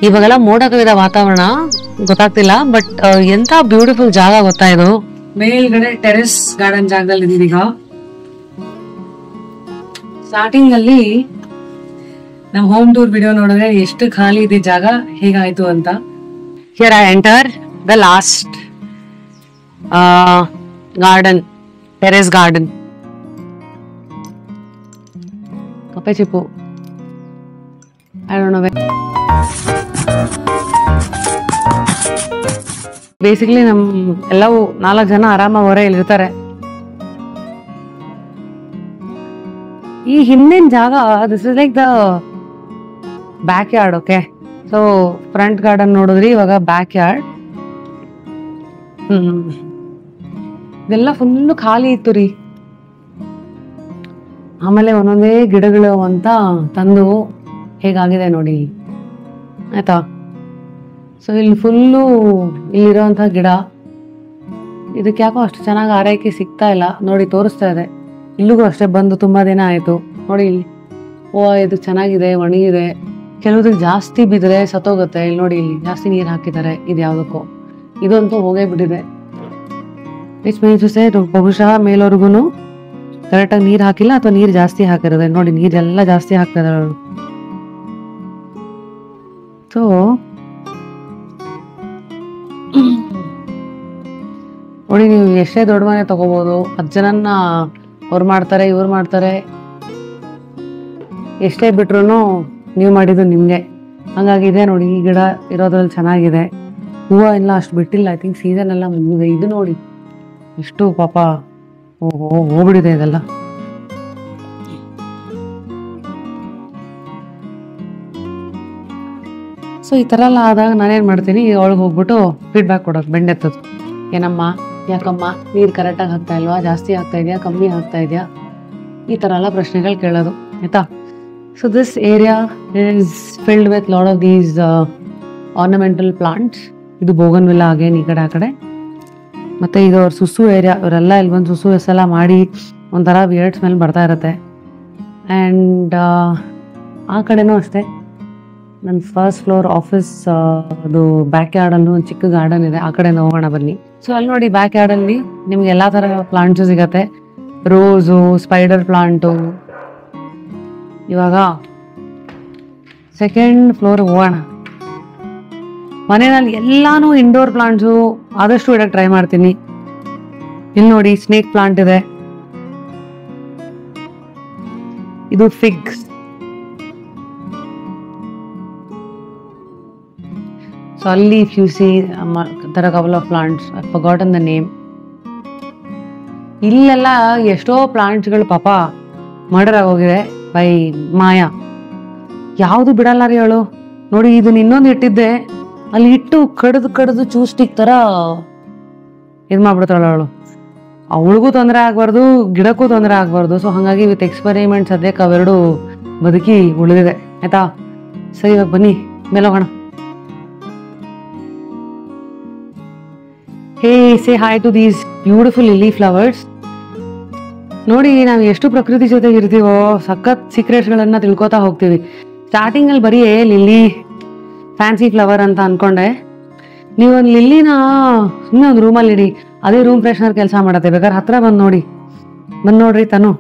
ಇವಾಗೆಲ್ಲ ಮೋಡ ಕವಿದ ವಾತಾವರಣ ಗೊತ್ತಾಗ್ತಿಲ್ಲ, ಬಟ್ ಎಂತ ಬ್ಯೂಟಿಫುಲ್ ಜಾಗ ಗೊತ್ತಾ ಇದು. ಮೇಲ್ಗಡೆ ಟೆರೆಸ್ ಗಾರ್ಡನ್ ಜಾಗದಲ್ಲಿ ಇದೀವಿ ಈಗ. ಸ್ಟಾರ್ಟಿಂಗ್ ಅಲ್ಲಿ ನಮ್ ಹೋಮ್ ಟೂರ್ ವಿಡಿಯೋ ನೋಡಿದ್ರೆ ಎಷ್ಟು ಖಾಲಿ ಇದೆ ಜಾಗ, ಹೇಗಾಯ್ತು ಅಂತ. Here I enter the lost garden, terrace garden. ಕಪ್ಪೆ ಚಿಪ್ಪು, I don't know way. Basically ನಮ್ ಎಲ್ಲವೂ 4 ಜನ ಆರಾಮಾಗಿ ಹೊರ ಇಲ್ಲಿರ್ತಾರೆ. ಈ ಹಿಂದಿನ ಜಾಗ, this is like the back yard. Okay, so front garden ನೋಡಿದ್ರಿ, ಇವಾಗ ಬ್ಯಾಕ್ ಯಾರ್ಡ್. ಇದೆಲ್ಲ ಫುಲ್ಲು ಖಾಲಿ ಇತ್ತು ರೀ. ಆಮೇಲೆ ಒಂದೊಂದೇ ಗಿಡಗಳು ಅಂತ ತಂದು ಹೇಗಾಗಿದೆ ನೋಡಿ, ಆಯ್ತಾ. ಸೊ ಇಲ್ಲಿ ಫುಲ್ಲು ಇಲ್ಲಿರೋಂಥ ಗಿಡ, ಇದಕ್ಕೆ ಯಾಕೋ ಅಷ್ಟು ಚೆನ್ನಾಗಿ ಆರೈಕೆ ಸಿಗ್ತಾ ಇಲ್ಲ ನೋಡಿ, ತೋರಿಸ್ತಾ ಇದೆ. ಇಲ್ಲಿಗೂ ಅಷ್ಟೇ ಬಂದು ತುಂಬಾ ದಿನ ಆಯ್ತು ನೋಡಿ. ಇಲ್ಲಿ ಇದು ಚೆನ್ನಾಗಿದೆ, ಒಣಗಿದೆ. ಕೆಲವುದಕ್ಕೆ ಜಾಸ್ತಿ ಬಿದ್ದರೆ ಸತ್ತೋಗುತ್ತೆ. ಇಲ್ಲಿ ನೋಡಿ, ಇಲ್ಲಿ ಜಾಸ್ತಿ ನೀರು ಹಾಕಿದ್ದಾರೆ. ಇದು ಯಾವುದಕ್ಕೋ, ಇದಂತೂ ಹೋಗೇ ಬಿಟ್ಟಿದೆ. ಇಟ್ಸ್ ಮೀನ್ಸ್ ಬಹುಶಃ ಮೇಲವರೆಗೂ ಕರೆಕ್ಟಾಗಿ ನೀರು ಹಾಕಿಲ್ಲ, ಅಥವಾ ನೀರು ಜಾಸ್ತಿ ಹಾಕಿರೋದೆ ನೋಡಿ. ನೀರೆಲ್ಲ ಜಾಸ್ತಿ ಹಾಕ್ತಾರೆ ಅವರು. ಸೊ ನೋಡಿ, ನೀವು ಎಷ್ಟೇ ದೊಡ್ಡ ಮನೆ ತಗೋಬಹುದು, 10 ಜನನ್ನ ಅವ್ರು ಮಾಡ್ತಾರೆ, ಇವ್ರು ಮಾಡ್ತಾರೆ. ಎಷ್ಟೇ ಬಿಟ್ರು ನೀವು ಮಾಡಿದ್ದು ನಿಮ್ಗೆ. ಹಂಗಾಗಿ ಇದೆ ನೋಡಿ, ಈ ಗಿಡ ಇರೋದ್ರಲ್ಲಿ ಚೆನ್ನಾಗಿದೆ. ಹೂವು ಎಲ್ಲ ಅಷ್ಟು ಬಿಟ್ಟಿಲ್ಲ. ಐ ಥಿಂಕ್ ಸೀಸನ್ ಎಲ್ಲ ಮುಗಿದಿದೆ. ಇದು ನೋಡಿ ಎಷ್ಟು ಪಾಪ ಹೋಗ್ಬಿಟ್ಟಿದೆ ಇದೆಲ್ಲ. ಸೊ ಈ ಥರ ಎಲ್ಲ ಆದಾಗ ನಾನೇನು ಮಾಡ್ತೀನಿ, ಒಳಗೆ ಹೋಗ್ಬಿಟ್ಟು ಫೀಡ್ಬ್ಯಾಕ್ ಕೊಡೋದು, ಬೆಂಡೆತ್ತದು. ಏನಮ್ಮ, ಯಾಕಮ್ಮ ನೀರು ಕರೆಕ್ಟಾಗಿ ಹಾಕ್ತಾ ಇಲ್ವಾ, ಜಾಸ್ತಿ ಆಗ್ತಾ ಇದೆಯಾ, ಕಮ್ಮಿ ಆಗ್ತಾ ಇದೆಯಾ, ಈ ಥರ ಎಲ್ಲ ಪ್ರಶ್ನೆಗಳು ಕೇಳೋದು, ಆಯಿತಾ. So this area is filled with lot of these ornamental plants. ಇದು ಬೋಗನ್ವಿಲ್ಲ ಅಗೇನ್, ಈ ಕಡೆ ಆ ಕಡೆ. ಮತ್ತು ಇದು ಅವ್ರ ಸುಸು ಏರಿಯಾ. ಇವರೆಲ್ಲ ಇಲ್ಲಿ ಬಂದು ಸುಸು ಎಸ್ಸೆಲ್ಲ ಮಾಡಿ ಒಂಥರ ವಿಯರ್ಡ್ ಸ್ಮೆಲ್ ಬರ್ತಾ ಇರುತ್ತೆ. ಆ್ಯಂಡ್ ಆ ಕಡೆನೂ ಅಷ್ಟೇ, ನನ್ನ ಫಸ್ಟ್ ಫ್ಲೋರ್ ಆಫೀಸ್ ಅದು ಬ್ಯಾಕ್ ಯಾರ್ಡಲ್ಲೂ ಒಂದು ಚಿಕ್ಕ ಗಾರ್ಡನ್ ಇದೆ. ಆ ಕಡೆ ಹೋಗೋಣ ಬನ್ನಿ. ಸೊ ಅಲ್ಲಿ ನೋಡಿ, ಬ್ಯಾಕ್ ಯಾರ್ಡಲ್ಲಿ ನಿಮ್ಗೆ ಎಲ್ಲ ಥರ ಪ್ಲಾಂಟ್ಸು ಸಿಗತ್ತೆ. Rose, spider plant. ಇವಾಗ ಸೆಕೆಂಡ್ ಫ್ಲೋರ್ ಹೋಗೋಣ. ಮನೆಯಲ್ಲಿ ಎಲ್ಲಾನು ಇಂಡೋರ್ ಪ್ಲಾಂಟ್ಸು ಆದಷ್ಟು ಇಡಕ್ಕೆ ಟ್ರೈ ಮಾಡ್ತೀನಿ. ಇಲ್ಲಿ ನೋಡಿ, ಸ್ನೇಕ್ ಪ್ಲಾಂಟ್ ಇದೆ. ಇದು ಫಿಗ್ಸ್. So ಅಲ್ಲಿ if you see there are a couple of plants, I've forgotten the name. ಇಲ್ಲೆಲ್ಲ ಎಷ್ಟೋ ಪ್ಲಾಂಟ್ಸ್ಗಳು ಪಾಪ ಮರ್ಡರ್ ಆಗೋಗಿದೆ ಬೈ ಮಾಯಾ. ಯಾವುದು ಬಿಡಲ್ಲ ರೀ ಅವಳು. ನೋಡಿ, ಇದನ್ನ ಇನ್ನೊಂದು ಇಟ್ಟಿದ್ದೆ, ಅಲ್ಲಿ ಇಟ್ಟು ಕಡ್ದು ಚೂಸ್ಟಿಕ್ ಥರ ಇದು ಮಾಡ್ಬಿಡ್ತಾಳೆ ಅವಳು. ಅವಳಿಗೂ ತೊಂದರೆ ಆಗಬಾರ್ದು, ಗಿಡಕ್ಕೂ ತೊಂದರೆ ಆಗಬಾರ್ದು. ಸೊ ಹಾಗಾಗಿ ವಿತ್ ಎಕ್ಸ್ಪೆರಿಮೆಂಟ್ ಸದ್ಯಕ್ಕೆ ಅವೆರಡು ಬದುಕಿ ಉಳಿದಿದೆ, ಆಯ್ತಾ. ಸರಿ, ಇವಾಗ ಬನ್ನಿ ಮೇಲೆ ಹೋಗೋಣ. Hey, say hi to these beautiful lily flowers. ನೋಡಿ, ನಾವು ಎಷ್ಟು ಪ್ರಕೃತಿ ಜೊತೆಗೆ ಇರ್ತೀವೋ ಸಖತ್ ಸೀಕ್ರೆಟ್ಸ್ಗಳನ್ನ ತಿಳ್ಕೊತಾ ಹೋಗ್ತೀವಿ. ಸ್ಟಾರ್ಟಿಂಗಲ್ಲಿ ಬರೀ ಲಿಲ್ಲಿ ಫ್ಯಾನ್ಸಿ ಫ್ಲವರ್ ಅಂತ ಅನ್ಕೊಂಡೆ. ನೀವೊಂದು ಲಿಲ್ಲಿನ ಸುಮ್ಮನೆ ಒಂದು ರೂಮಲ್ಲಿ ಇಡಿ, ಅದೇ ರೂಮ್ ಫ್ರೆಶ್ನರ್ ಕೆಲಸ ಮಾಡತ್ತೆ. ಬೇಕಾದ್ರೆ ಹತ್ರ ಬಂದು ನೋಡ್ರಿ ತನು,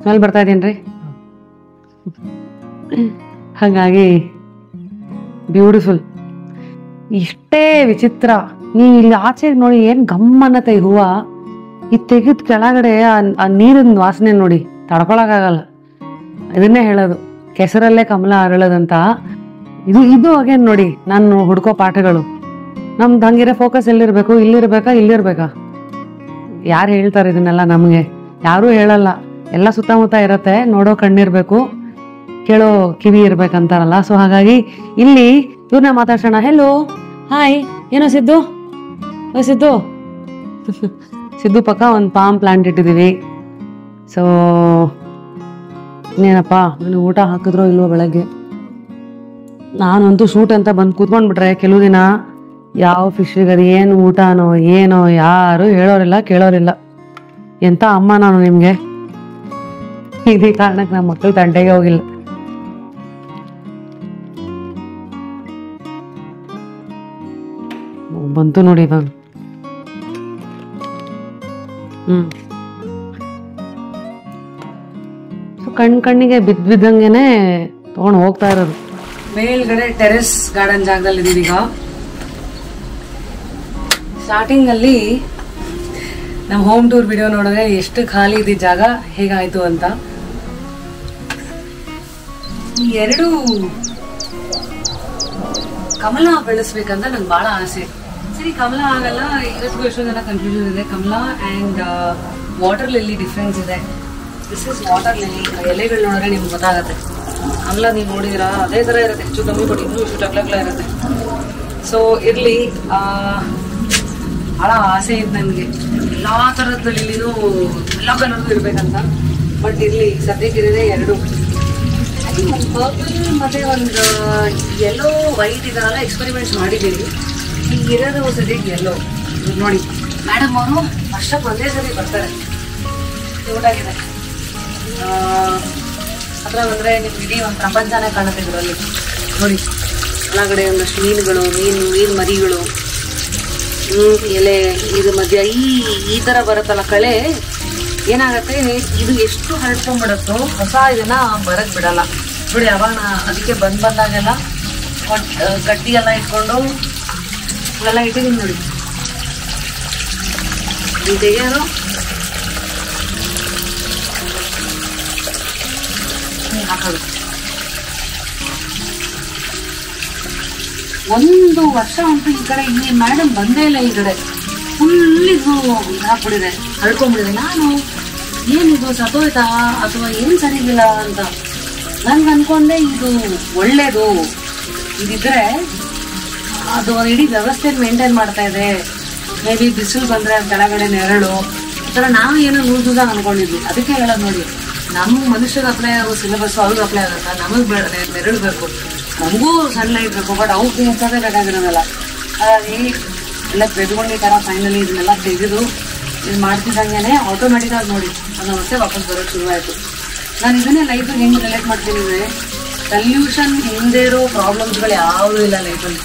ಸ್ಮೆಲ್ ಬರ್ತಾ ಇದೇನ್ರಿ. ಹಾಗಾಗಿ ಬ್ಯೂಟಿಫುಲ್. ಇಷ್ಟೇ ವಿಚಿತ್ರ. ನೀವು ಇಲ್ಲಿ ಆಚೆ ನೋಡಿ, ಏನು ಗಮ್ಮನ್ನತ್ತೆ ಈ ಹೂವು. ಇದು ತೆಗೆದ ಕೆಳಗಡೆ ಆ ನೀರಿನ ವಾಸನೆ ನೋಡಿ, ತಡ್ಕೊಳಕ್ಕಾಗಲ್ಲ. ಇದನ್ನೇ ಹೇಳೋದು, ಕೆಸರಲ್ಲೇ ಕಮಲ ಅರಳೋದಂತ. ಇದು ಅಗೇನ್ ನೋಡಿ, ನಾನು ಹುಡ್ಕೋ ಪಾಠಗಳು. ನಮ್ದು ಹಂಗಿರೋ ಫೋಕಸ್ ಎಲ್ಲಿರ್ಬೇಕು, ಇಲ್ಲಿರ್ಬೇಕಾ? ಯಾರು ಹೇಳ್ತಾರೆ ಇದನ್ನೆಲ್ಲ? ನಮಗೆ ಯಾರೂ ಹೇಳಲ್ಲ. ಎಲ್ಲ ಸುತ್ತಮುತ್ತ ಇರತ್ತೆ, ನೋಡೋ ಕಣ್ಣಿರ್ಬೇಕು, ಕೇಳೋ ಕಿವಿ ಇರ್ಬೇಕಂತಾರಲ್ಲ. ಸೊ ಹಾಗಾಗಿ ಇಲ್ಲಿ ಇವ್ರನ್ನ ಮಾತಾಡ್ಸೋಣ. Hello, hi. ಏನೋ ಸಿದ್ದು ಪಕ್ಕ ಒಂದು ಪಾಮ್ ಪ್ಲಾಂಟ್ ಇಟ್ಟಿದ್ದೀವಿ. ಸೊ ಇನ್ನೇನಪ್ಪ, ನನಗೆ ಊಟ ಹಾಕಿದ್ರೋ ಇಲ್ವೋ ಬೆಳಗ್ಗೆ. ನಾನಂತೂ ಶೂಟ್ ಅಂತ ಬಂದು ಕೂತ್ಕೊಂಡ್ಬಿಟ್ರೆ ಕೆಲವು ದಿನ ಯಾವ ಫಿಶ್ಗೆ ಅದು ಏನು ಊಟನೋ ಏನೋ ಯಾರು ಹೇಳೋರಿಲ್ಲ, ಕೇಳೋರಿಲ್ಲ. ಎಂಥ ಅಮ್ಮ ನಾನು ನಿಮಗೆ. ಇದೇ ಕಾರಣಕ್ಕೆ ನಮ್ಮ ಮಕ್ಕಳು ತಂಟೆಗೆ ಹೋಗಿಲ್ಲ. ಬಂತು ನೋಡಿ ಇವಾಗ. ಕಣ್ಣಿಗೆ ಬಿದ್ದಂಗೆನೆ ತಗೊಂಡು ಹೋಗ್ತಾ ಇರೋದು. ಮೇಲ್ಗಡೆ ಟೆರೆಸ್ ಗಾರ್ಡನ್ ಜಾಗದಲ್ಲಿ ಇದೀವಿ ಈಗ. ಸ್ಟಾರ್ಟಿಂಗ್ ಅಲ್ಲಿ ನಮ್ಮ ಹೋಮ್ ಟೂರ್ ವಿಡಿಯೋ ನೋಡಿದ್ರೆ ಎಷ್ಟು ಖಾಲಿ ಇದ್ದ ಜಾಗ ಹೇಗಾಯ್ತು ಅಂತ. ಈ 2 ಕಮಲ ಬೆಳೆಸ್ಬೇಕಂತ ನಂಗೆ ಬಹಳ ಆಸೆ. ಸರಿ, ಕಮಲ ಆಗಲ್ಲ, ಇವತ್ತಿಗೂ ಎಷ್ಟೋ ಜನ ಕನ್ಫ್ಯೂಷನ್ ಇದೆ. ಕಮಲ ಅಂಡ್ ವಾಟರ್ ಲಿಲ್ಲಿ ಡಿಫ್ರೆನ್ಸ್ ಇದೆ. This is water lily. ಎಲೆಗಳು ನೋಡಿದ್ರೆ ನಿಮ್ಗೆ ಗೊತ್ತಾಗತ್ತೆ. ಕಮಲ ನೀವು ನೋಡಿದಿರಾ ಅದೇ ತರ ಇರುತ್ತೆ, ಹೆಚ್ಚು ಕಮ್ಮಿ, ಬಟ್ ಇನ್ನೂ ಇಷ್ಟು ಟಗ್ಲಗ್ಲ ಇರುತ್ತೆ. ಸೊ ಇರ್ಲಿ, ಬಹಳ ಆಸೆ ಇದೆ ನನಗೆ ಎಲ್ಲಾ ತರದ್ದು ಲಿಲ್ಲಿನೂ ಎಲ್ಲ ಕಲರ್ದು ಇರ್ಬೇಕಂತ. ಬಟ್ ಇರ್ಲಿ, ಸದ್ಯಕ್ಕಿರೋದೇ 2. ಒಂದು ಪರ್ಪಲ್ ಮತ್ತೆ ಒಂದು ಯೆಲ್ಲೋ ವೈಟ್ ಇದನ್ನೆಲ್ಲ ಎಕ್ಸ್ಪೆರಿಮೆಂಟ್ಸ್ ಮಾಡಿದ್ದೀವಿ. ಈಗ ಇರೋದು ಸದ್ಯಕ್ಕೆ ಯೆಲ್ಲೋ. ನೋಡಿ ಮೇಡಮ್ ಅವರು ವರ್ಷಕ್ಕೆ ಒಂದೇ ಸರಿ ಬರ್ತಾರೆ. ಊಟಾಗಿದೆ ಹತ್ರ ಬಂದರೆ ನಿಮ್ಗೆ ಇಡೀ ಒಂದು ಪ್ರಪಂಚನೇ ಕಾಣುತ್ತೆ ಇದರಲ್ಲಿ. ನೋಡಿ ಒಳಗಡೆ ಒಂದಷ್ಟು ಮೀನುಗಳು, ಮೀನು ಮರಿಗಳು, ಎಲೆ, ಇದು ಮಧ್ಯ ಈ ಥರ ಬರುತ್ತಲ್ಲ ಕಳೆ. ಏನಾಗತ್ತೆ, ಇದು ಎಷ್ಟು ಹರಡ್ಕೊಂಡ್ಬಿಡತ್ತೋ ಹೊಸ ಇದನ್ನ ಬರಕ್ ಬಿಡಲ್ಲ. ನೋಡಿ ಅವಾಗ ಅದಕ್ಕೆ ಬಂದಾಗೆಲ್ಲ ಗಟ್ಟಿ ಎಲ್ಲ ಇಟ್ಕೊಂಡು ಇವೆಲ್ಲ ಇಟ್ಟಿದ್ದೀನಿ ನೋಡಿ. ಇದು ತೆಗೆಯೋದು ಹಾಕೋದು. 1 ವರ್ಷ ಅಂತೂ ಈ ಕಡೆ ಈ ಮೇಡಮ್ ಬಂದೇ ಇಲ್ಲ. ಈ ಕಡೆ ಫುಲ್ ಇದು ಹಾಕ್ಬಿಡಿದೆ, ಹಳ್ಕೊಂಡ್ಬಿಡಿದೆ. ನಾನು ಏನಿದು ಸತ್ತೋಯ್ತಾ ಅಥವಾ ಏನು ಸರಿಗಿಲ್ಲ ಅಂತ ನನ್ಗೆ ಅನ್ಕೊಂಡೆ. ಇದು ಒಳ್ಳೇದು, ಇದಿದ್ರೆ ಅದು ಇಡೀ ವ್ಯವಸ್ಥೆ ಮೇಂಟೈನ್ ಮಾಡ್ತಾ ಇದೆ. ಮೇ ಬಿ ಬಿಸಿಲು ಬಂದರೆ ಕೆಳಗಡೆ ನೆರಳು, ಈ ಥರ ನಾವು ಏನೋ ಯೂಸ್ದಾಗ ಅನ್ಕೊಂಡಿದ್ವಿ. ಅದಕ್ಕೆ ಹೇಳೋದು ನೋಡಿ, ನಮ್ಮ ಮನುಷ್ಯರಿಗೆ ಅಪ್ಲೈ ಆಗೋ ಸಿಲೆಬಸ್ ಅವ್ರಿಗೆ ಅಪ್ಲೈ ಆಗುತ್ತಾ? ನಮಗೆ ನೆರಳು ಬೇಕು, ನಮಗೂ ಸನ್ಲೈಟ್ ಬೇಕು, ಬಟ್ ಅವ್ರಿಗೆ ಅನ್ಸೋದೇ ಬೇಕಾಗಿರೋದಲ್ಲ. ಹಾಗಾಗಿ ಎಲ್ಲ ಬೆದ್ಕೊಂಡು ಈ ಥರ ಫೈನಲಿ ಇದನ್ನೆಲ್ಲ ತೆಗೆದು ಇದು ಮಾಡ್ತಿದ್ದಂಗೆ ಆಟೋಮೆಟಿಕ್ಕಾಗಿ ನೋಡಿ ಅದು ಮತ್ತೆ ವಾಪಸ್ ಬರೋಕ್ಕೆ ಶುರುವಾಯಿತು. ನಾನು ಇದನ್ನೇ ಲೈಫಿಗೆ ಹೆಂಗೆ ರಿಲೇಟ್ ಮಾಡ್ತೀನಿ ಅಂದರೆ, ಸಲ್ಯೂಷನ್ ಹಿಂದೆ ಇರೋ ಪ್ರಾಬ್ಲಮ್ಸ್ಗಳು ಯಾವುದೂ ಇಲ್ಲ ಲೈಫಲ್ಲಿ.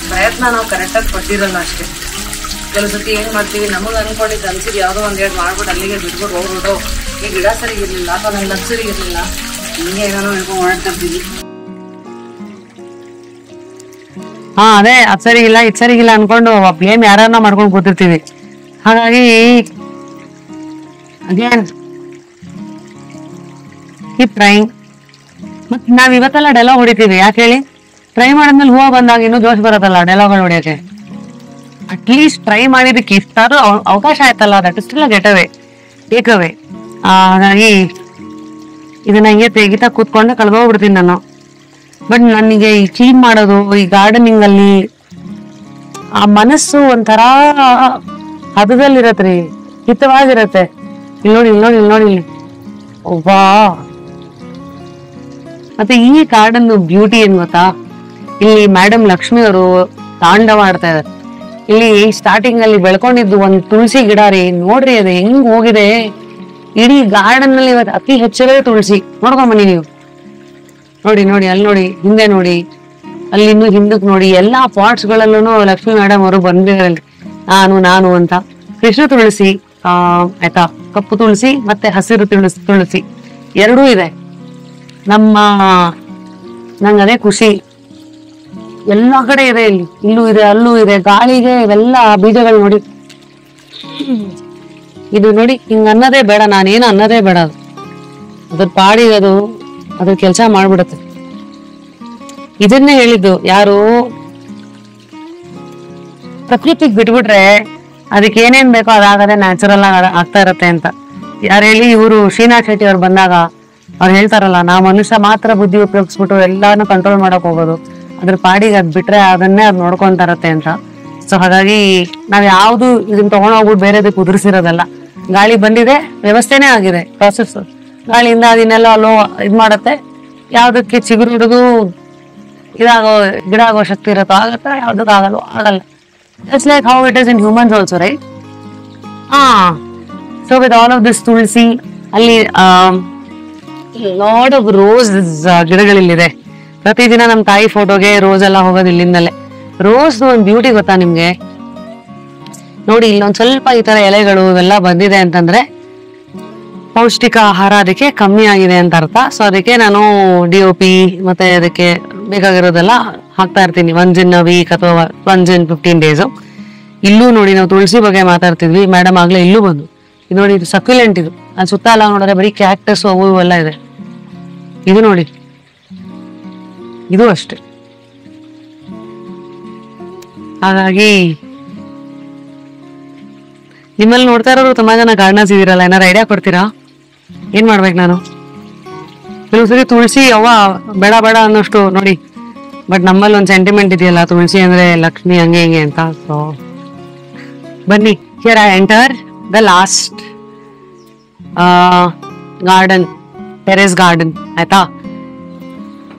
ಪ್ರಯತ್ನ ನಾವು ಕರೆಕ್ಟಾಗಿ ಪಟ್ಟಿರಲ್ಲ ಅಷ್ಟೇ. ಕೆಲವು ಸತಿ ಏನು ಮಾಡ್ತೀವಿ, ನಮಗೆ ಅನ್ಕೊಂಡಿದ್ದು ಅನ್ಸಿದ್ದು ಯಾವುದೋ 1-2 ಮಾಡ್ಬಿಟ್ಟು ಅಲ್ಲಿಗೆ ಬಿಟ್ಬಿಟ್ಟು ಹೋಗ್ಬಿಟ್ಟು ಈ ಗಿಡ ಸರಿಗಿರಲಿಲ್ಲ ಅಥವಾ ನನ್ನ ಲಕ್ ಸರಿಗಿರಲಿಲ್ಲ, ಹಿಂಗೆ ಏನೋ ಹೇಳ್ಕೊಂಡು ಮಾಡ್ತಾ ಇರ್ತೀವಿ. ಅದೇ ಅದು ಸರಿಗಿಲ್ಲ ಇದು ಸರಿಗಿಲ್ಲ ಅನ್ಕೊಂಡು ಬ್ಲೇಮ್ ಯಾರನ್ನ ಮಾಡ್ಕೊಂಡು ಕೂತಿರ್ತೀವಿ. ಹಾಗಾಗಿ ಅಗೇನ್ ಕೀಪ್ ಟ್ರೈಂಗ್. ಮತ್ತೆ ನಾವ್ ಇವತ್ತೆಲ್ಲ ಡೈಲಾಗ್ ಹೊಡಿತೀವಿ, ಯಾಕೆ ಹೇಳಿ? ಟ್ರೈ ಮಾಡಿದ್ಮೇಲೆ ಹೂವು ಬಂದಾಗ ಇನ್ನೂ ಜೋಶ್ ಬರತ್ತಲ್ಲ ಡೈಲಾಗ್ಗಳು ಹೊಡಿಯೋಕೆ. ಅಟ್ಲೀಸ್ಟ್ ಟ್ರೈ ಮಾಡಿದಕ್ಕೆ ಇಷ್ಟಾದ್ರೂ ಅವಕಾಶ ಆಯ್ತಲ್ಲ, that is still get away, take away. ಹಾಗಾಗಿ ಇದನ್ನ ಹಿಂಗೆ ತೆಗಿತಾ ಕೂತ್ಕೊಂಡೆ ಕಳೆದೋಗ್ಬಿಡ್ತೀನಿ ನಾನು. ಬಟ್ ನನಗೆ ಈ ಕ್ಲೀನ್ ಮಾಡೋದು, ಈ ಗಾರ್ಡನಿಂಗ್ ಅಲ್ಲಿ ಆ ಮನಸ್ಸು ಒಂಥರ ಹದದಲ್ಲಿರತ್ರಿ, ಹಿತವಾಗಿರತ್ತೆ. ಇಲ್ಲಿ ನೋಡಿ ಇಲ್ಲಿ ನೋಡಿ ಇಲ್ಲಿ ನೋಡಿ ಇಲ್ಲಿ ಒಬ್ಬಾ. ಮತ್ತೆ ಈ ಗಾರ್ಡನ್ ಬ್ಯೂಟಿ ಏನ್ ಗೊತ್ತಾ, ಇಲ್ಲಿ ಮೇಡಮ್ ಲಕ್ಷ್ಮಿ ಅವರು ತಾಂಡವ ಆಡ್ತಾ ಇದಾರೆ. ಇಲ್ಲಿ ಸ್ಟಾರ್ಟಿಂಗ್ ಅಲ್ಲಿ ಬೆಳ್ಕೊಂಡಿದ್ದು ಒಂದು ತುಳಸಿ ಗಿಡ ರೀ, ನೋಡ್ರಿ ಅದು ಹೆಂಗ್ ಹೋಗಿದೆ. ಇಡೀ ಗಾರ್ಡನ್ ನಲ್ಲಿ ಇವತ್ತು ಅತಿ ಹೆಚ್ಚಿರೋ ತುಳಸಿ. ನೋಡ್ಕೊಂಬನ್ನಿ ನೀವು, ನೋಡಿ ನೋಡಿ ಅಲ್ಲಿ ನೋಡಿ, ಹಿಂದೆ ನೋಡಿ, ಅಲ್ಲಿ ಇನ್ನು ಹಿಂದಕ್ಕೆ ನೋಡಿ. ಎಲ್ಲಾ ಪಾಟ್ಸ್ ಗಳಲ್ಲೂ ಲಕ್ಷ್ಮಿ ಮೇಡಮ್ ಅವರು ಬಂದಿದ್ದಾರೆ, ನಾನು ಅಂತ. ಕೃಷ್ಣ ತುಳಸಿ ಆಯ್ತಾ, ಕಪ್ಪು ತುಳಸಿ ಮತ್ತೆ ಹಸಿರು ತುಳಸಿ 2 ಇದೆ. ನಂಗೆ ಅದೇ ಖುಷಿ. ಎಲ್ಲಾ ಕಡೆ ಇದೆ, ಇಲ್ಲೂ ಇದೆ ಅಲ್ಲೂ ಇದೆ. ಗಾಳಿಗೆ ಇವೆಲ್ಲ ಬೀಜಗಳು ನೋಡಿ. ಇದು ನೋಡಿ, ಹಿಂಗ ಅನ್ನೋದೇ ಬೇಡ, ನಾನೇನು ಅನ್ನೋದೇ ಬೇಡ. ಅದ್ರ ಪಾಡಿಗೆ ಅದು ಅದ್ರ ಕೆಲಸ ಮಾಡ್ಬಿಡುತ್ತೆ. ಇದನ್ನೇ ಹೇಳಿದ್ದು ಯಾರು, ಪ್ರಕೃತಿಗೆ ಬಿಟ್ಬಿಟ್ರೆ ಅದಕ್ಕೆ ಏನೇನ್ ಬೇಕೋ ಅದಾಗದೆ ನ್ಯಾಚುರಲ್ ಆಗಿ ಆಗ್ತಾ ಇರತ್ತೆ ಅಂತ. ಯಾರು ಹೇಳಿ? ಇವರು ಶ್ರೀನಾಥ್ ಶೆಟ್ಟಿ ಅವ್ರು ಬಂದಾಗ ಅವ್ರು ಹೇಳ್ತಾರಲ್ಲ, ನಾವು ಮನುಷ್ಯ ಮಾತ್ರ ಬುದ್ಧಿ ಉಪಯೋಗಿಸ್ಬಿಟ್ಟು ಎಲ್ಲಾನು ಕಂಟ್ರೋಲ್ ಮಾಡಕ್ ಹೋಗೋದು, ಅದ್ರ ಪಾಡಿಗೆ ಅದ್ ಬಿಟ್ರೆ ಅದನ್ನೇ ಅದ್ ನೋಡ್ಕೊಂತ ಇರತ್ತೆ ಅಂತ. ಸೊ ಹಾಗಾಗಿ ನಾವ್ ಯಾವ್ದು ಇದನ್ನ ತಗೊಂಡೋಗ್ಬಿಟ್ಟು ಬೇರೆದಕ್ಕೆ ಉದುರಿಸಿರೋದಲ್ಲ. ಗಾಳಿ ಬಂದಿದೆ, ವ್ಯವಸ್ಥೆನೇ ಆಗಿದೆ, ಪ್ರಾಸೆಸ್. ಗಾಳಿಯಿಂದ ಅದನ್ನೆಲ್ಲ ಇದ್ ಮಾಡತ್ತೆ. ಯಾವ್ದಕ್ಕೆ ಚಿಗುರು ಹಿಡಿದು ಇದಾಗೋ ಗಿಡ ಆಗೋ ಶಕ್ತಿ ಇರತ್ತೋ ಆಗತ್ತ, ಯಾವ್ದಕ್ಕೆ ಆಗಲ್ಲ. It's like how it is in humans also, right? So with all of this tulsi, ಅಲ್ಲಿ ಲಾಟ್ ಆಫ್ ರೋಸ್ ಗಿಡಗಳಿಲ್ಲಿದೆ. ಪ್ರತಿದಿನ ನಮ್ಮ ತಾಯಿ ಫೋಟೋಗೆ ರೋಸ್ ಎಲ್ಲ ಹೋಗೋದು ಇಲ್ಲಿಂದಲೇ. ರೋಸ್ ಒಂದು ಬ್ಯೂಟಿ ಗೊತ್ತಾ ನಿಮ್ಗೆ? ನೋಡಿ ಇಲ್ಲೊಂದ್ ಸ್ವಲ್ಪ ಈ ತರ ಎಲೆಗಳು ಇವೆಲ್ಲ ಬಂದಿದೆ ಅಂತಂದ್ರೆ ಪೌಷ್ಟಿಕ ಆಹಾರ ಅದಕ್ಕೆ ಕಮ್ಮಿ ಆಗಿದೆ ಅಂತ ಅರ್ಥ. ಸೊ ಅದಕ್ಕೆ ನಾನು DOP ಮತ್ತೆ ಅದಕ್ಕೆ ಬೇಕಾಗಿರೋದೆಲ್ಲ ಹಾಕ್ತಾ ಇರ್ತೀನಿ ಒನ್ಸ್ ಇನ್ ಅ ವೀಕ್ ಅಥವಾ ಒನ್ಸ್ ಇನ್ 15 days. ಇಲ್ಲೂ ನೋಡಿ ನಾವು ತುಳಸಿ ಬಗ್ಗೆ ಮಾತಾಡ್ತಿದ್ವಿ, ಮೇಡಮ್ ಆಗ್ಲೇ ಇಲ್ಲೂ ಬಂದು ಇದು ನೋಡಿ, ಇದು ಸಕ್ಯುಲೆಂಟ್. ಇದು ಅಲ್ಲಿ ಸುತ್ತ ಎಲ್ಲ ನೋಡಿದ್ರೆ ಬರೀ ಕ್ಯಾಕ್ಟಸ್ ಅವು ಇವೆಲ್ಲ ಇದೆ. ಇದು ನೋಡಿ, ಇದು ಅಷ್ಟೇ. ಹಾಗಾಗಿ ನಿಮ್ಮಲ್ಲಿ ನೋಡ್ತಾ ಇರೋರು ತುಂಬಾ ಜನ ಗಾರ್ಡನರ್ಸ್ ಇದೀರಲ್ಲ, ಏನಾರು ಐಡಿಯಾ ಕೊಡ್ತೀರಾ? ಏನ್ ಮಾಡ್ಬೇಕು ನಾನು? ಕೆಲವು ಸರಿ ತುಳಸಿ ಅವ್ವ ಬೇಡ ಬೇಡ ಅನ್ನೋಷ್ಟು ನೋಡಿ, ಬಟ್ ನಮ್ಮಲ್ಲಿ ಒಂದು ಸೆಂಟಿಮೆಂಟ್ ಇದೆಯಲ್ಲ, ತುಳಸಿ ಅಂದ್ರೆ ಲಕ್ಷ್ಮಿ ಹಂಗೆ ಹಿಂಗೆ ಅಂತ. ಸೊ ಬನ್ನಿ, here I enter the lost garden, terrace garden. ಆಯ್ತಾ?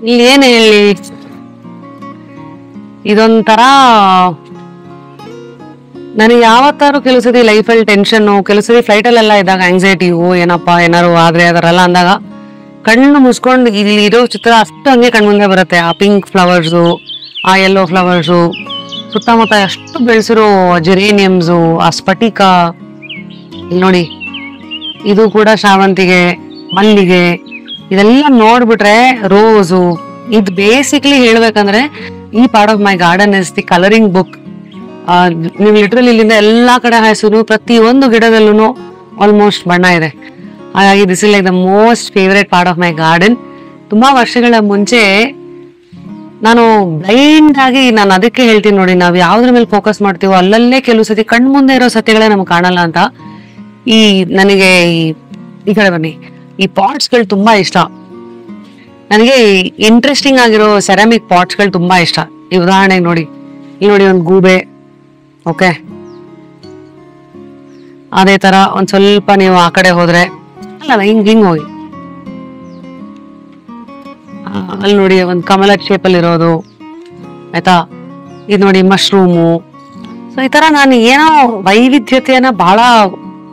ಇಲ್ಲಿ ಏನ್ ಹೇಳಿ, ಇದೊಂಥರ ನನಗೆ ಯಾವತ್ತಾರು ಕೆಲವು ಸತಿ ಲೈಫಲ್ಲಿ ಟೆನ್ಷನ್ನು, ಕೆಲವು ಸತಿ ಫ್ಲೈಟಲ್ಲೆಲ್ಲ ಇದ್ದಾಗ ಆಂಗ್ಸೈಟಿಯು, ಏನಪ್ಪ ಏನಾರು ಆದ್ರೆ ಅದರೆಲ್ಲ ಅಂದಾಗ ಕಣ್ಣು ಮುಸ್ಕೊಂಡು ಇಲ್ಲಿ ಇರೋ ಚಿತ್ರ ಅಷ್ಟು ಹಂಗೆ ಕಣ್ಮುಂದೆ ಬರುತ್ತೆ. ಆ ಪಿಂಕ್ ಫ್ಲವರ್ಸು, ಆ ಯೆಲ್ಲೋ ಫ್ಲವರ್ಸು, ಸುತ್ತಮುತ್ತ ಎಷ್ಟು ಬೆಳೆಸಿರೋ ಜೆರೇನಿಯಮ್ಸು, ಆ ಸ್ಫಟಿಕ. ಇಲ್ಲಿ ನೋಡಿ, ಇದು ಕೂಡ ಶಾವಂತಿಗೆ, ಮಲ್ಲಿಗೆ, ಇದೆಲ್ಲ ನೋಡ್ಬಿಟ್ರೆ ರೋಸು. ಇದು ಬೇಸಿಕ್ಲಿ ಹೇಳ್ಬೇಕಂದ್ರೆ ಈ part of my garden is the colouring book. ನೀವು ಲಿಟ್ರಲಿ ಇಲ್ಲಿಂದ ಎಲ್ಲಾ ಕಡೆ ಹಾಯಿಸಿದ್ರು ಪ್ರತಿ ಒಂದು ಗಿಡದಲ್ಲೂ ಆಲ್ಮೋಸ್ಟ್ ಬಣ್ಣ ಇದೆ. ಹಾಗಾಗಿ this is like the most favourite part of my garden. ತುಂಬಾ ವರ್ಷಗಳ ಮುಂಚೆ ನಾನು ಬ್ಲೈಂಡ್ ಆಗಿ, ನಾನು ಅದಕ್ಕೆ ಹೇಳ್ತೀನಿ ನೋಡಿ, ನಾವು ಯಾವ್ದ್ರ ಮೇಲೆ ಫೋಕಸ್ ಮಾಡ್ತೀವೋ ಅಲ್ಲಲ್ಲೇ ಕೆಲವು ಸತಿ ಕಣ್ ಮುಂದೆ ಇರೋ ಸತ್ಯಗಳೇ ನಮ್ಗೆ ಕಾಣಲ್ಲ ಅಂತ. ನನಗೆ ಈ ಕಡೆ ಬನ್ನಿ, ಈ ಪಾಟ್ಸ್ಗಳು ತುಂಬಾ ಇಷ್ಟ ನನಗೆ. ಇಂಟ್ರೆಸ್ಟಿಂಗ್ ಆಗಿರೋ ಸೆರಾಮಿಕ್ ಪಾಟ್ಸ್ಗಳು ತುಂಬಾ ಇಷ್ಟ. ಈ ಉದಾಹರಣೆಗೆ ನೋಡಿ, ಇಲ್ಲಿ ನೋಡಿ ಒಂದು ಗೂಬೆ. ಓಕೆ, ಅದೇ ತರ ಒಂದ್ ಸ್ವಲ್ಪ ನೀವು ಆ ಕಡೆ ಹೋದ್ರೆ, ಅಲ್ಲ ಹಿಂಗ್ ಹೋಗಿ, ಅಲ್ಲಿ ನೋಡಿ ಒಂದು ಕಮಲ ಶೇಪಲ್ಲಿ ಇರೋದು. ಆಯ್ತಾ? ಇದು ನೋಡಿ ಮಶ್ರೂಮು. ಸೊ ಈ ತರ ನಾನು ಏನೋ ವೈವಿಧ್ಯತೆಯನ್ನ ಬಹಳ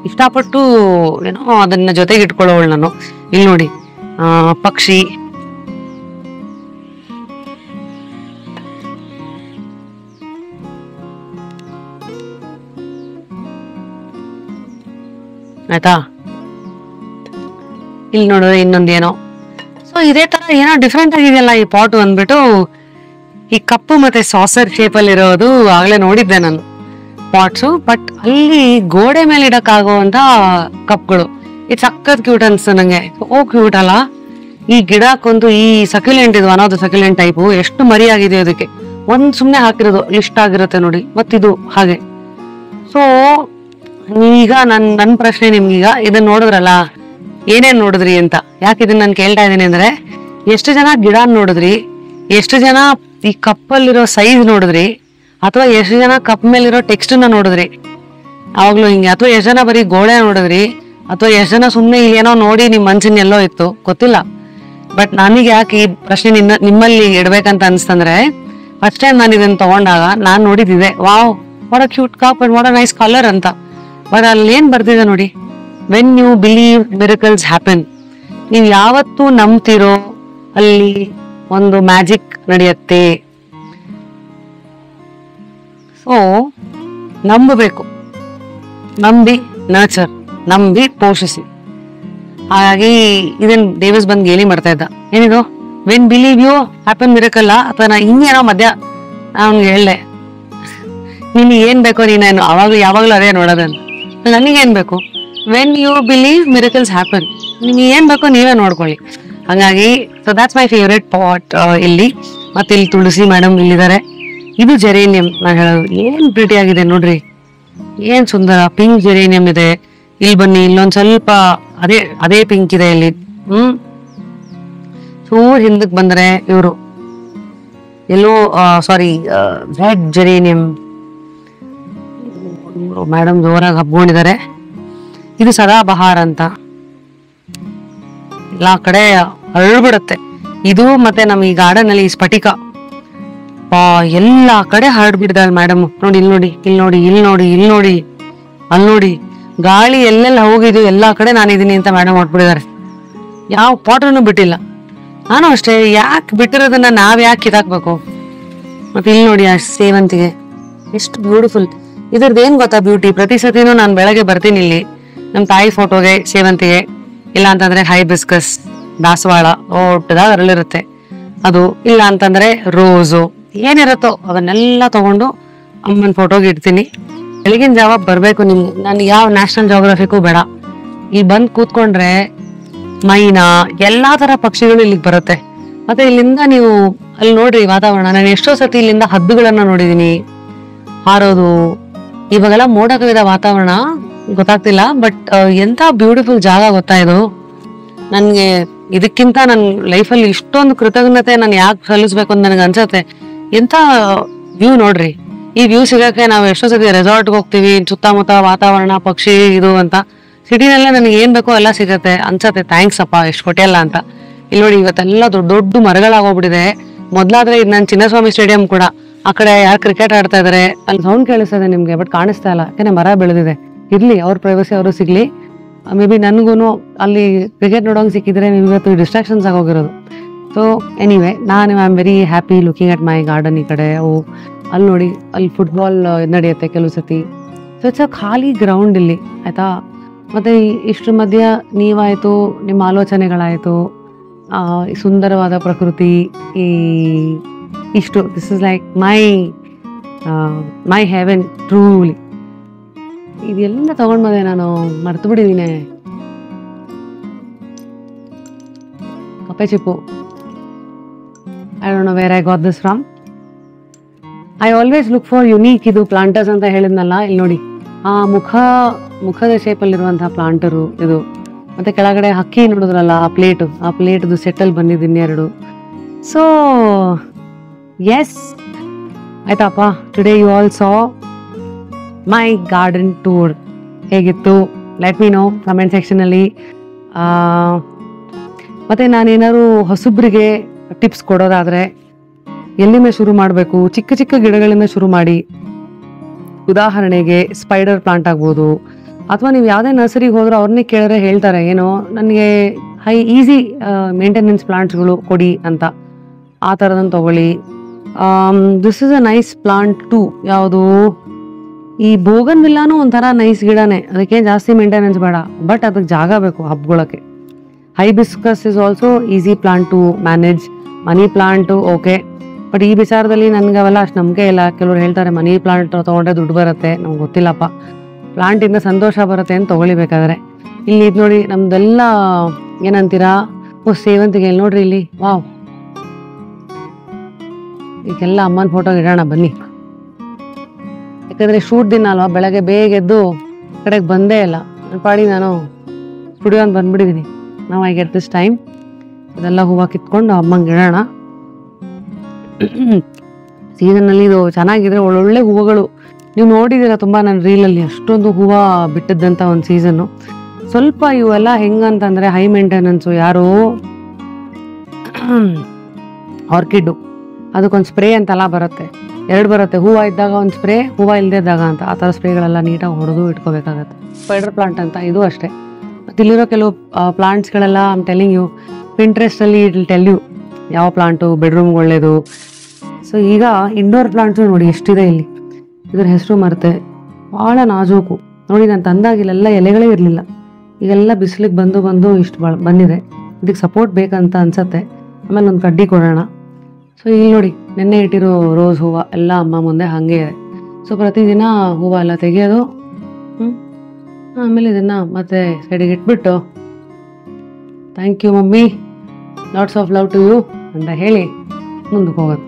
ಇಷ್ಟಪಟ್ಟು ಏನೋ ಅದನ್ನ ಜೊತೆಗೆ ಇಟ್ಕೊಳ್ಳೋಳು ನಾನು. ಇಲ್ಲಿ ನೋಡಿ ಪಕ್ಷಿ. ಆಯ್ತಾ? ಇಲ್ಲಿ ನೋಡಿದ್ರೆ ಇನ್ನೊಂದೇನೋ. ಸೊ ಇದೇ ತರ ಏನೋ ಡಿಫ್ರೆಂಟ್ ಆಗಿದೆಯಲ್ಲ ಈ ಪಾಟ್ ಅಂದ್ಬಿಟ್ಟು, ಈ ಕಪ್ಪು ಮತ್ತೆ ಸಾಸರ್ ಶೇಪ್ ಅಲ್ಲಿ ಇರೋದು ಆಗ್ಲೇ ನೋಡಿದ್ದೆ ನಾನು ಪಾಟ್ಸು. ಬಟ್ ಅಲ್ಲಿ ಗೋಡೆ ಮೇಲೆ ಇಡಕ್ಕಾಗುವಂತ ಕಪ್ಗಳು, ಇದು ಸಖತ್ ಕ್ಯೂಟ್ ಅನ್ಸ್ತು ನಂಗೆ. ಓ ಕ್ಯೂಟ್ ಅಲ್ಲ? ಈ ಗಿಡಕ್ಕೊಂದು ಈ ಸಕ್ಯುಲೆಂಟ್, ಇದು ಅನ್ನೋದು ಸಕ್ಯುಲೆಂಟ್ ಟೈಪು, ಎಷ್ಟು ಮರಿ ಆಗಿದೆ ಅದಕ್ಕೆ. ಒಂದ್ ಸುಮ್ನೆ ಹಾಕಿರೋದು ಲಿಸ್ಟ್ ಆಗಿರುತ್ತೆ ನೋಡಿ, ಮತ್ತಿದು ಹಾಗೆ. ಸೊ ನೀವೀಗ ನನ್ನ ಪ್ರಶ್ನೆ ನಿಮ್ಗೀಗ, ಇದನ್ನ ನೋಡಿದ್ರಲ್ಲ, ಏನೇನ್ ನೋಡಿದ್ರಿ ಅಂತ. ಯಾಕೆ ಇದನ್ನ ನಾನು ಕೇಳ್ತಾ ಇದ್ದೀನಿ ಅಂದ್ರೆ, ಎಷ್ಟು ಜನ ಗಿಡ ನೋಡಿದ್ರಿ, ಎಷ್ಟು ಜನ ಈ ಕಪ್ಪಲ್ಲಿರೋ ಸೈಜ್ ನೋಡಿದ್ರಿ, ಅಥವಾ ಎಷ್ಟು ಜನ ಕಪ್ ಮೇಲಿರೋ ಟೆಕ್ಸ್ಟ್ ನ ನೋಡಿದ್ರಿ ಅವಾಗ್ಲೂ ಹಿಂಗೆ, ಅಥವಾ ಎಷ್ಟು ಜನ ಬರೀ ಗೋಡೆ ನೋಡಿದ್ರಿ, ಅಥವಾ ಎಷ್ಟು ಜನ ಸುಮ್ನೆ ಏನೋ ನೋಡಿ ನಿಮ್ ಮನ್ಸಿನ ಎಲ್ಲೋ ಇತ್ತು ಗೊತ್ತಿಲ್ಲ. ಬಟ್ ನನಗೆ ಯಾಕೆ ಈ ಪ್ರಶ್ನೆ ನಿಮ್ಮಲ್ಲಿ ಇಡ್ಬೇಕಂತ ಅನ್ಸ್ತಂದ್ರೆ, ಫಸ್ಟ್ ಟೈಮ್ ನಾನು ಇದನ್ನ ತಗೊಂಡಾಗ ನಾನ್ ನೋಡಿದ್ದೆ, wow what a cute cup and what a nice colour ಅಂತ. ಬಟ್ ಅಲ್ಲಿ ಏನ್ ಬರ್ತಿದೆ ನೋಡಿ, when you believe miracles happen. ನೀವು ಯಾವತ್ತು ನಂಬ್ತಿರೋ ಅಲ್ಲಿ ಒಂದು ಮ್ಯಾಜಿಕ್ ನಡೆಯುತ್ತೆ. ಸೊ ನಂಬಬೇಕು, ನಂಬಿ ನರ್ಚರ್, ನಂಬಿ ಪೋಷಿಸಿ. ಹಾಗಾಗಿ ಇದನ್ ಡೇವಿಸ್ ಬಂದ್ ಗೇಲಿ ಮಾಡ್ತಾ ಇದ್ದ, ಏನಿದು when believe you happen miracle, ಅಥವಾ ನಾ ಇನ್ನೇನೋ ಮಧ್ಯ ಅವ್ನಿಗೆ ಹೇಳ್ದೆ, ನಿನ್ ಏನ್ ಬೇಕೋ ನೀನೇನು ಅವಾಗ್ಲೂ ಯಾವಾಗ್ಲೂ ಅದೇ ನೋಡೋದನ್ನ. ನನಗೇನ್ ಬೇಕು, when you believe miracles happen, ನಿಮ್ಗೆ ಏನ್ ಬೇಕೋ ನೀವೇ ನೋಡ್ಕೊಳ್ಳಿ. ಹಾಗಾಗಿ so that's my favourite pot ಇಲ್ಲಿ. ಮತ್ತೆ ಇಲ್ಲಿ ತುಳಸಿ ಮೇಡಮ್ ಇಲ್ಲಿದ್ದಾರೆ. ಇದು ಜೆರೇನಿಯಂ, ನಾನು ಹೇಳೋದು ಏನ್ ಪ್ರೀಟಿ ಆಗಿದೆ ನೋಡ್ರಿ, ಏನ್ ಸುಂದರ ಪಿಂಕ್ ಜೆರೇನಿಯಂ ಇದೆ. ಇಲ್ಲಿ ಬನ್ನಿ, ಇಲ್ಲೊಂದ್ ಸ್ವಲ್ಪ ಅದೇ ಪಿಂಕ್ ಇದೆ ಇಲ್ಲಿ. ಚೂರ್ ಹಿಂದಕ್ ಬಂದ್ರೆ ಇವರು ಎಲ್ಲೋ ರೆಡ್ ಜೆರೇನಿಯಂ. ಮೇಡಮ್ ಜೋರಾಗಿ ಹಬ್ಕೊಂಡಿದ್ದಾರೆ. ಇದು ಸದಾಬಹಾರ್ ಅಂತ, ಎಲ್ಲಾ ಕಡೆ ಹರಡ್ಬಿಡುತ್ತೆ ಇದು. ಮತ್ತೆ ನಮ್ ಈ ಗಾರ್ಡನ್ ಅಲ್ಲಿ ಸ್ಫಟಿಕ ಎಲ್ಲಾ ಕಡೆ ಹರಡ್ಬಿಡ್ದಾಳೆ ಮೇಡಮ್. ನೋಡಿ ಇಲ್ಲಿ ನೋಡಿ, ಇಲ್ಲಿ ನೋಡಿ, ಇಲ್ಲಿ ನೋಡಿ, ಇಲ್ಲಿ ನೋಡಿ, ಅಲ್ಲಿ ನೋಡಿ, ಗಾಳಿ ಎಲ್ಲೆಲ್ಲ ಹೋಗಿದ್ವು ಎಲ್ಲಾ ಕಡೆ ನಾನಿದೀನಿ ಅಂತ ಮೇಡಮ್ ಹೊಟ್ಬಿಟ್ಟಿದ್ದಾರೆ. ಯಾವ ಪಾಟ್ರನ್ನು ಬಿಟ್ಟಿಲ್ಲ. ನಾನು ಅಷ್ಟೇ, ಯಾಕೆ ಬಿಟ್ಟಿರೋದನ್ನ ನಾವ್ ಯಾಕೆ ಕಿತ್ತಾಕ್ಬೇಕು? ಮತ್ತೆ ಇಲ್ಲಿ ನೋಡಿ ಆ ಸೇವಂತಿಗೆ ಎಷ್ಟು ಬ್ಯೂಟಿಫುಲ್. ಇದ್ರದ್ದು ಏನ್ ಗೊತ್ತಾ ಬ್ಯೂಟಿ, ಪ್ರತಿ ಸತಿನೂ ನಾನು ಬೆಳಗ್ಗೆ ಬರ್ತೀನಿ ಇಲ್ಲಿ ನಮ್ ತಾಯಿ ಫೋಟೋಗೆ ಸೇವಂತಿಗೆ, ಇಲ್ಲ ಅಂತಂದ್ರೆ ಹೈಬಿಸ್ಕಸ್ ದಾಸವಾಳ ದೊಡ್ಡದಾಗ ಅರಳಿರುತ್ತೆ ಅದು, ಇಲ್ಲ ಅಂತಂದ್ರೆ ರೋಸು, ಏನಿರುತ್ತೋ ಅದನ್ನೆಲ್ಲ ತಗೊಂಡು ಅಮ್ಮನ ಫೋಟೋಗೆ ಇಡ್ತೀನಿ. ಬೆಳಗಿನ ಜಾವ ಬರ್ಬೇಕು ನಿಮ್ಗೆ, ನನ್ಗೆ ಯಾವ ನ್ಯಾಷನಲ್ ಜಿಯೋಗ್ರಫಿಗೂ ಬೇಡ, ಇಲ್ಲಿ ಬಂದ್ ಕೂತ್ಕೊಂಡ್ರೆ ಮೈನಾ ಎಲ್ಲಾ ತರ ಪಕ್ಷಿಗಳು ಇಲ್ಲಿಗೆ ಬರುತ್ತೆ. ಮತ್ತೆ ಇಲ್ಲಿಂದ ನೀವು ಅಲ್ಲಿ ನೋಡ್ರಿ ವಾತಾವರಣ, ನಾನು ಎಷ್ಟೋ ಸತಿ ಇಲ್ಲಿಂದ ಹದ್ದುಗಳನ್ನ ನೋಡಿದೀನಿ ಹಾರೋದು. ಇವಾಗೆಲ್ಲ ಮೋಡ ಕವಿದ ವಾತಾವರಣ ಗೊತ್ತಾಗ್ತಿಲ್ಲ, ಬಟ್ ಎಂತ ಬ್ಯೂಟಿಫುಲ್ ಜಾಗ ಗೊತ್ತಾ ಇದು. ನನ್ಗೆ ಇದಕ್ಕಿಂತ ನನ್ನ ಲೈಫಲ್ಲಿ ಇಷ್ಟೊಂದು ಕೃತಜ್ಞತೆ ನಾನು ಯಾಕೆ ಸಲ್ಲಿಸ್ಬೇಕು ಅಂತ ನನಗೆ ಅನ್ಸತ್ತೆ. ಎಂತ ವ್ಯೂ ನೋಡ್ರಿ, ಈ ವ್ಯೂ ಸಿಗಕ್ಕೆ ನಾವು ಎಷ್ಟೋ ಸತಿ ರೆಸಾರ್ಟ್ಗೆ ಹೋಗ್ತೀವಿ, ಸುತ್ತಮುತ್ತ ವಾತಾವರಣ ಪಕ್ಷಿ ಇದು ಅಂತ. ಸಿಟಿನೆಲ್ಲ ನನಗೆ ಏನ್ ಬೇಕೋ ಎಲ್ಲ ಸಿಗತ್ತೆ ಅನ್ಸತ್ತೆ. ಥ್ಯಾಂಕ್ಸ್ ಅಪ್ಪ ಎಷ್ಟು ಕೊಟ್ಟಿಲ್ಲ ಅಂತ. ಇಲ್ಲಿ ನೋಡಿ ಇವತ್ತೆಲ್ಲ ದೊಡ್ಡ ದೊಡ್ಡ ಮರಗಳಾಗೋಗ್ಬಿಟ್ಟಿದೆ. ಮೊದ್ಲಾದ್ರೆ ಇದು ನನ್ನ ಚಿನ್ನಸ್ವಾಮಿ ಸ್ಟೇಡಿಯಂ ಕೂಡ, ಆ ಕಡೆ ಯಾರು ಕ್ರಿಕೆಟ್ ಆಡ್ತಾ ಇದಾರೆ ಅಲ್ಲಿ ಸೌಂಡ್ ಕೇಳಿಸ್ತದೆ ನಿಮ್ಗೆ, ಬಟ್ ಕಾಣಿಸ್ತಾ ಇಲ್ಲ ಯಾಕಂದ್ರೆ ಮರ ಬೆಳೆದಿದೆ. ಇರ್ಲಿ, ಅವ್ರ ಪ್ರೈವಸಿ ಅವರು ಸಿಗ್ಲಿ. ಮೇ ಬಿ ನನ್ಗೂನು ಅಲ್ಲಿ ಕ್ರಿಕೆಟ್ ನೋಡೋಂಗ್ ಸಿಕ್ಕಿದ್ರೆ ನೀವು ಇವತ್ತು ಡಿಸ್ಟ್ರಾಕ್ಷನ್ಸ್ ಆಗೋಗಿರೋದು. ಸೊ ಎನಿವೆ, ನಾನು I am very happy looking at my garden. ಈ ಕಡೆ ಅಲ್ಲಿ ನೋಡಿ, ಅಲ್ಲಿ ಫುಟ್ಬಾಲ್ ನಡೆಯುತ್ತೆ ಕೆಲವು ಸತಿ. ಸೊ ಇಟ್ಸ್ ಅ ಖಾಲಿ ಗ್ರೌಂಡ್ ಇಲ್ಲಿ, ಆಯ್ತಾ. ಮತ್ತೆ ಇಷ್ಟ್ರ ಮಧ್ಯ ನೀವಾಯ್ತು, ನಿಮ್ಮ ಆಲೋಚನೆಗಳಾಯ್ತು, ಈ ಸುಂದರವಾದ ಪ್ರಕೃತಿ, ಈ ಇಷ್ಟು this is like my Heaven truly. ಇದೆಲ್ಲ ತಗೊಂಡ್ ಬಂದೆ, ನಾನು ಮರ್ತು ಬಿಟ್ಟಿದ್ದೀನಿ. ಕಪ್ಪೆ ಚಿಪ್ಪು, I don't no where I got this from. I always look for unique ಇದು ಪ್ಲಾಂಟರ್ಸ್ ಅಂತ ಹೇಳಿದ್ನಲ್ಲ. ಇಲ್ಲಿ ನೋಡಿ, ಆ ಮುಖದ ಶೇಪಲ್ಲಿರುವಂತಹ ಪ್ಲಾಂಟರು ಇದು. ಮತ್ತೆ ಕೆಳಗಡೆ ಹಕ್ಕಿ ನೋಡಿದ್ರಲ್ಲ, ಆ ಪ್ಲೇಟ್ದು ಸೆಟ್ಟಲ್ಲಿ ಬಂದಿದ್ದೀನಿ 2. ಸೊ ಎಸ್, ಆಯ್ತಪ್ಪ. Today you all saw my garden tour. ಹೇಗಿತ್ತು let me no comment section ಅಲ್ಲಿ. ಮತ್ತೆ ನಾನೇನಾದ್ರು ಹೊಸಬ್ರಿಗೆ ಟಿಪ್ಸ್ ಕೊಡೋದಾದ್ರೆ, ಎಲ್ಲಿಂದ ಶುರು ಮಾಡಬೇಕು, ಚಿಕ್ಕ ಚಿಕ್ಕ ಗಿಡಗಳಿಂದ ಶುರು ಮಾಡಿ. ಉದಾಹರಣೆಗೆ ಸ್ಪೈಡರ್ ಪ್ಲಾಂಟ್ ಆಗ್ಬೋದು, ಅಥವಾ ನೀವು ಯಾವುದೇ ನರ್ಸರಿಗೆ ಹೋದ್ರೂ ಅವ್ರನ್ನೇ ಕೇಳಿದ್ರೆ ಹೇಳ್ತಾರೆ ಏನೋ ನನಗೆ ಈಸಿ ಮೇಂಟೆನೆನ್ಸ್ ಪ್ಲಾಂಟ್ಸ್ಗಳು ಕೊಡಿ ಅಂತ. ಆ ಥರದನ್ನು ತಗೊಳ್ಳಿ. This is a nice plant too. ಯಾವುದು ಈ ಬೋಗನ್ ವಿಲ್ಲಾನು ಒಂಥರ ನೈಸ್ ಗಿಡನೇ, ಅದಕ್ಕೆ ಜಾಸ್ತಿ ಮೇಂಟೆನೆನ್ಸ್ ಬೇಡ, ಬಟ್ ಅದಕ್ಕೆ ಜಾಗ ಬೇಕು ಹಬ್ಗೊಳಕ್ಕೆ. Hibiscus is also easy plant to manage. Money plant okay, but ಈ ವಿಚಾರದಲ್ಲಿ ನನಗೆ ಅವೆಲ್ಲ ಅಷ್ಟು ನಂಬಿಕೆ ಇಲ್ಲ. ಕೆಲವ್ರು ಹೇಳ್ತಾರೆ ಮನಿ ಪ್ಲಾಂಟ್ ತೊಗೊಂಡ್ರೆ ದುಡ್ಡು ಬರುತ್ತೆ, ನಮ್ಗೆ ಗೊತ್ತಿಲ್ಲಪ್ಪ. ಪ್ಲಾಂಟಿಂದ ಸಂತೋಷ ಬರುತ್ತೆ ಅಂತ ತೊಗೊಳಿಬೇಕಾದ್ರೆ. ಇಲ್ಲಿ ಇದು ನೋಡಿ, ನಮ್ದೆಲ್ಲ ಏನಂತೀರಾ, ಸೇವಂತಿಗೆ. ಇಲ್ಲಿ ನೋಡ್ರಿ ಇಲ್ಲಿ, ವಾವ್. ಈಗೆಲ್ಲ ಅಮ್ಮನ ಫೋಟೋಗೆ ಇಡೋಣ ಬನ್ನಿ. ಯಾಕಂದ್ರೆ ಶೂಟ್ ದಿನ ಅಲ್ವಾ, ಬೆಳಗ್ಗೆ ಬೇಗ ಎದ್ದು ಕಡೆಗೆ ಬಂದೇ ಇಲ್ಲ. ನನ್ನ ಪಾಡಿ ನಾನು ಸ್ಟುಡಿಯೋ ಅಂತ ಬಂದ್ಬಿಟ್ಟಿದ್ದೀನಿ. ನಾವು ಐ ಗೆಟ್ ದಿಸ್ ಟೈಮ್. ಇದೆಲ್ಲ ಹೂವು ಕಿತ್ಕೊಂಡು ಅಮ್ಮಂಗೆ ಇಡೋಣ. ಸೀಸನ್ನಲ್ಲಿ ಇದು ಚೆನ್ನಾಗಿದ್ರೆ ಒಳ್ಳೊಳ್ಳೆ ಹೂವುಗಳು ನೀವು ನೋಡಿದ್ದೀರ ತುಂಬ ನನ್ನ ರೀಲಲ್ಲಿ, ಅಷ್ಟೊಂದು ಹೂವು ಬಿಟ್ಟಿದ್ದಂಥ ಒಂದು ಸೀಸನ್ನು. ಸ್ವಲ್ಪ ಇವೆಲ್ಲ ಹೆಂಗಂತಂದರೆ ಹೈ ಮೇಂಟೆನೆನ್ಸು. ಯಾರು ಆರ್ಕಿಡ್ಡು ಅದಕ್ಕೊಂದು ಸ್ಪ್ರೇ ಅಂತೆಲ್ಲ ಬರುತ್ತೆ, 2 ಬರುತ್ತೆ. ಹೂವು ಇದ್ದಾಗ ಒಂದು ಸ್ಪ್ರೇ, ಹೂವು ಇಲ್ಲದೆ ಇದ್ದಾಗ ಅಂತ. ಆ ಥರ ಸ್ಪ್ರೇಗಳೆಲ್ಲ ನೀಟಾಗಿ ಹೊಡೆದು ಇಟ್ಕೋಬೇಕಾಗತ್ತೆ. ಸ್ಪೈಡರ್ ಪ್ಲಾಂಟ್ ಅಂತ ಇದು ಅಷ್ಟೇ. ಮತ್ತು ಇಲ್ಲಿರೋ ಕೆಲವು ಪ್ಲಾಂಟ್ಸ್ಗಳೆಲ್ಲ ಐಮ್ ಟೆಲ್ಲಿಂಗ್ ಯು, ಪಿಂಟ್ರೆಸ್ಟಲ್ಲಿ ಇಟ್ ವಿಲ್ ಟೆಲ್ ಯು ಯಾವ ಪ್ಲಾಂಟು ಬೆಡ್ರೂಮ್ಗೆ ಒಳ್ಳೇದು. ಸೊ ಈಗ ಇಂಡೋರ್ ಪ್ಲಾಂಟ್ಸು ನೋಡಿ ಎಷ್ಟಿದೆ ಇಲ್ಲಿ. ಇದ್ರ ಹೆಸರು ಮರೆತೆ, ಭಾಳ ನಾಜೂಕು ನೋಡಿ. ನಾನು ತಂದಾಗ ಇಲ್ಲೆಲ್ಲ ಎಲೆಗಳೇ ಇರಲಿಲ್ಲ, ಈಗೆಲ್ಲ ಬಿಸಿಲಿಗೆ ಬಂದು ಇಷ್ಟು ಬಂದಿದೆ. ಇದಕ್ಕೆ ಸಪೋರ್ಟ್ ಬೇಕಂತ ಅನ್ಸತ್ತೆ. ಆಮೇಲೆ ಒಂದು ಕಡ್ಡಿ ಕೊಡೋಣ. ಸೊ ಇಲ್ಲಿ ನೋಡಿ, ನೆನ್ನೆ ಇಟ್ಟಿರೋ ರೋಸ್ ಹೂವು ಎಲ್ಲ ಅಮ್ಮ ಮುಂದೆ ಹಾಗೆ ಇದೆ. ಸೊ ಪ್ರತಿದಿನ ಹೂವು ಎಲ್ಲ ತೆಗೆಯೋದು, ಆಮೇಲೆ ಇದನ್ನು ಮತ್ತೆ ಸೈಡಿಗೆ ಇಟ್ಬಿಟ್ಟು thank you mummy, lots of love to you ಅಂತ ಹೇಳಿ ಮುಂದಕ್ಕೆ ಹೋಗೋದು.